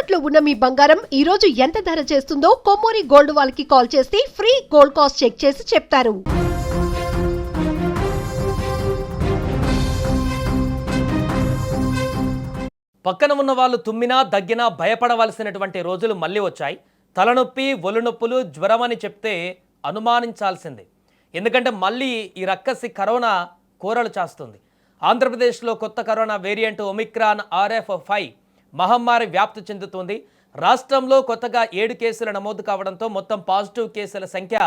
తాకట్లో ఉన్న మీ బంగారం ఈ రోజు ఎంత ధర చేస్తుందో కొమ్మూరి గోల్డ్ వాళ్ళకి కాల్ చేస్తే ఫ్రీ గోల్డ్ కాస్ట్ చెక్ చేసి చెప్తారు. పక్కన ఉన్న వాళ్ళు తుమ్మినా దగ్గినా భయపడవలసినటువంటి రోజులు మళ్ళీ వచ్చాయి. తలనొప్పి, ఒళ్ళునొప్పులు, జ్వరం అని చెప్తే అనుమానించాల్సిందే. ఎందుకంటే మళ్ళీ ఈ రక్కసి కరోనా కోరలు చాస్తుంది. ఆంధ్రప్రదేశ్లో కొత్త కరోనా వేరియంట్ ఒమిక్రాన్ RF5 మహమ్మారి వ్యాప్తి చెందుతుంది. రాష్ట్రంలో కొత్తగా 7 కేసులు నమోదు కావడంతో మొత్తం పాజిటివ్ కేసుల సంఖ్య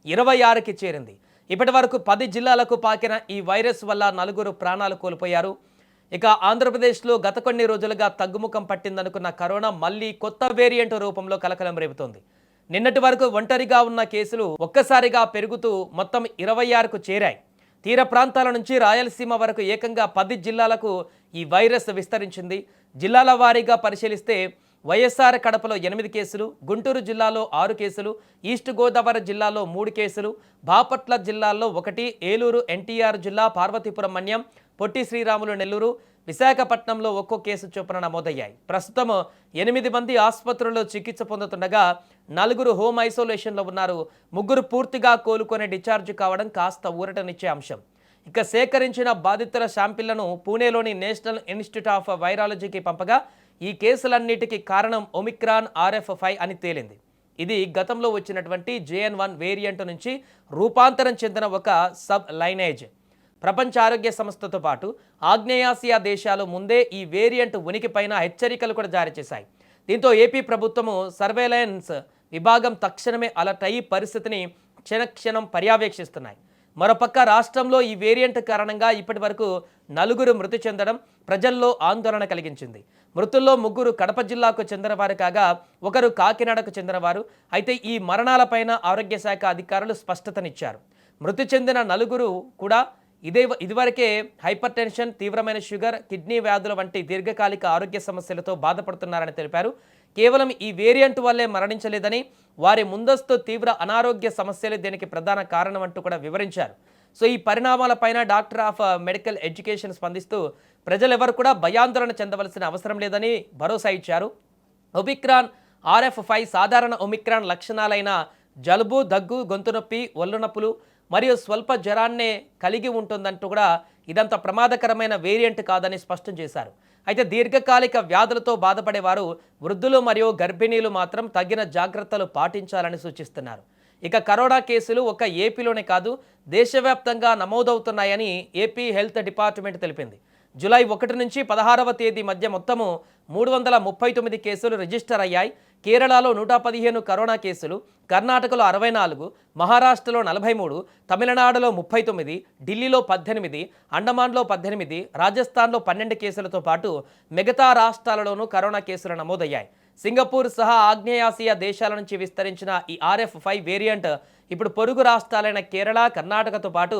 26కి చేరింది. ఇప్పటి వరకు 10 జిల్లాలకు పాకిన ఈ వైరస్ వల్ల 4 ప్రాణాలు కోల్పోయారు. ఇక ఆంధ్రప్రదేశ్లో గత కొన్ని రోజులుగా తగ్గుముఖం పట్టిందనుకున్న కరోనా మళ్ళీ కొత్త వేరియంట్ రూపంలో కలకలం రేపుతోంది. నిన్నటి వరకు ఒంటరిగా ఉన్న కేసులు ఒక్కసారిగా పెరుగుతూ మొత్తం 26కు చేరాయి. తీర ప్రాంతాల నుంచి రాయలసీమ వరకు ఏకంగా 10 జిల్లాలకు ఈ వైరస్ విస్తరించింది. జిల్లాల వారీగా పరిశీలిస్తే వైఎస్ఆర్ కడపలో 8 కేసులు, గుంటూరు జిల్లాలో 6 కేసులు, ఈస్ట్ గోదావరి జిల్లాలో 3 కేసులు, బాపట్ల జిల్లాలో 1, ఏలూరు ఎన్టీఆర్ జిల్లా, పార్వతీపురం మన్యం, పొట్టి శ్రీరాములు నెల్లూరు, విశాఖపట్నంలో ఒక్కో కేసు చొప్పున నమోదయ్యాయి. ప్రస్తుతం 8 మంది ఆసుపత్రుల్లో చికిత్స పొందుతుండగా 4 హోమ్ ఐసోలేషన్లో ఉన్నారు. 3 పూర్తిగా కోలుకొని డిశ్చార్జ్ కావడం కాస్త ఊరటనిచ్చే అంశం. ఇక సేకరించిన బాధితుల శాంపిళ్లను పూణేలోని నేషనల్ ఇన్స్టిట్యూట్ ఆఫ్ వైరాలజీకి పంపగా ఈ కేసులన్నిటికీ కారణం ఒమిక్రాన్ RF5 అని తేలింది. ఇది గతంలో వచ్చినటువంటి JN1 వేరియంట్ నుంచి రూపాంతరం చెందిన ఒక సబ్ లైనేజ్. ప్రపంచ ఆరోగ్య సంస్థతో పాటు ఆగ్నేయాసియా దేశాలు ముందే ఈ వేరియంట్ ఉనికిపైన హెచ్చరికలు కూడా జారీ చేశాయి. దీంతో ఏపీ ప్రభుత్వము సర్వేలెన్స్ విభాగం తక్షణమే అలర్ట్ అయ్యి పరిస్థితిని క్షణక్షణం పర్యవేక్షిస్తున్నాయి. మరోపక్క రాష్ట్రంలో ఈ వేరియంట్ కారణంగా ఇప్పటి వరకు 4 మృతి చెందడం ప్రజల్లో ఆందోళన కలిగించింది. మృతుల్లో 3 కడప జిల్లాకు చెందినవారు కాగా 1 కాకినాడకు చెందినవారు. అయితే ఈ మరణాలపైన ఆరోగ్య శాఖ అధికారులు స్పష్టతనిచ్చారు. మృతి చెందిన 4 కూడా ఇదివరకే హైపర్ టెన్షన్, తీవ్రమైన షుగర్, కిడ్నీ వ్యాధుల వంటి దీర్ఘకాలిక ఆరోగ్య సమస్యలతో బాధపడుతున్నారని తెలిపారు. కేవలం ఈ వేరియంట్ వల్లే మరణించలేదని, వారి ముందస్తు తీవ్ర అనారోగ్య సమస్యలే దీనికి ప్రధాన కారణం అంటూ కూడా వివరించారు. సో ఈ పరిణామాలపైన డాక్టర్ ఆఫ్ మెడికల్ ఎడ్యుకేషన్ స్పందిస్తూ ప్రజలెవరు కూడా భయాందోళన చెందవలసిన అవసరం లేదని భరోసా ఇచ్చారు. ఒమిక్రాన్ RF5 సాధారణ ఒమిక్రాన్ లక్షణాలైన జలుబు, దగ్గు, గొంతు నొప్పి, ఒళ్ళు నొప్పులు మరియు స్వల్ప జ్వరాన్నే కలిగి ఉంటుందంటూ కూడా ఇదంత ప్రమాదకరమైన వేరియంట్ కాదని స్పష్టం చేశారు. అయితే దీర్ఘకాలిక వ్యాధులతో బాధపడేవారు, వృద్ధులు మరియు గర్భిణీలు మాత్రం తగిన జాగ్రత్తలు పాటించాలని సూచిస్తున్నారు. ఇక కరోనా కేసులు ఒక్క ఏపీలోనే కాదు దేశవ్యాప్తంగా నమోదవుతున్నాయని ఏపీ హెల్త్ డిపార్ట్మెంట్ తెలిపింది. జూలై 1 నుంచి 16వ తేదీ మధ్య మొత్తము 339 కేసులు రిజిస్టర్ అయ్యాయి. కేరళలో 115 కరోనా కేసులు, కర్ణాటకలో 64, మహారాష్ట్రలో 43, తమిళనాడులో 39, ఢిల్లీలో 18, అండమాన్లో 18, రాజస్థాన్లో 12 కేసులతో పాటు మిగతా రాష్ట్రాలలోనూ కరోనా కేసులు నమోదయ్యాయి. సింగపూర్ సహా ఆగ్నేయాసియా దేశాల నుంచి విస్తరించిన ఈ RF5 వేరియంట్ ఇప్పుడు పొరుగు రాష్ట్రాలైన కేరళ, కర్ణాటకతో పాటు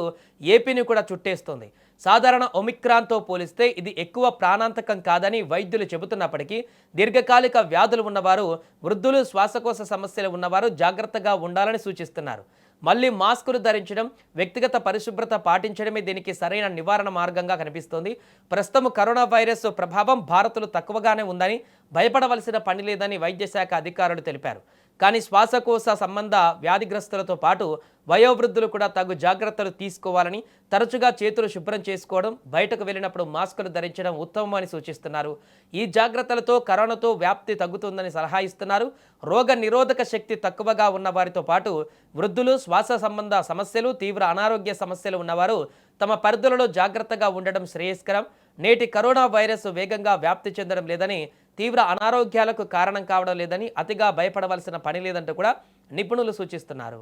ఏపీని కూడా చుట్టేస్తోంది. సాధారణ ఒమిక్రాన్తో పోలిస్తే ఇది ఎక్కువ ప్రాణాంతకం కాదని వైద్యులు చెబుతున్నప్పటికీ దీర్ఘకాలిక వ్యాధులు ఉన్నవారు, వృద్ధులు, శ్వాసకోశ సమస్యలు ఉన్నవారు జాగ్రత్తగా ఉండాలని సూచిస్తున్నారు. మళ్ళీ మాస్కులు ధరించడం, వ్యక్తిగత పరిశుభ్రత పాటించడమే దీనికి సరైన నివారణ మార్గంగా కనిపిస్తోంది. ప్రస్తుతం కరోనా వైరస్ ప్రభావం భారత్లో తక్కువగానే ఉందని, భయపడవలసిన పని లేదని వైద్య శాఖ అధికారులు తెలిపారు. కానీ శ్వాసకోశ సంబంధ వ్యాధిగ్రస్తులతో పాటు వయోవృద్ధులు కూడా తగు జాగ్రత్తలు తీసుకోవాలని, తరచుగా చేతులు శుభ్రం చేసుకోవడం, బయటకు వెళ్ళినప్పుడు మాస్కులు ధరించడం ఉత్తమమని సూచిస్తున్నారు. ఈ జాగ్రత్తలతో కరోనాతో వ్యాప్తి తగ్గుతుందని సలహా ఇస్తున్నారు. రోగ నిరోధక శక్తి తక్కువగా ఉన్న వారితో పాటు వృద్ధులు, శ్వాస సంబంధ సమస్యలు, తీవ్ర అనారోగ్య సమస్యలు ఉన్నవారు తమ పరిధులలో జాగ్రత్తగా ఉండడం శ్రేయస్కరం. నేటి కరోనా వైరస్ వేగంగా వ్యాప్తి చెందడం లేదని, తీవ్ర అనారోగ్యాలకు కారణం కావడం లేదని, అతిగా భయపడవలసిన పని లేదంటూ కూడా నిపుణులు సూచిస్తున్నారు.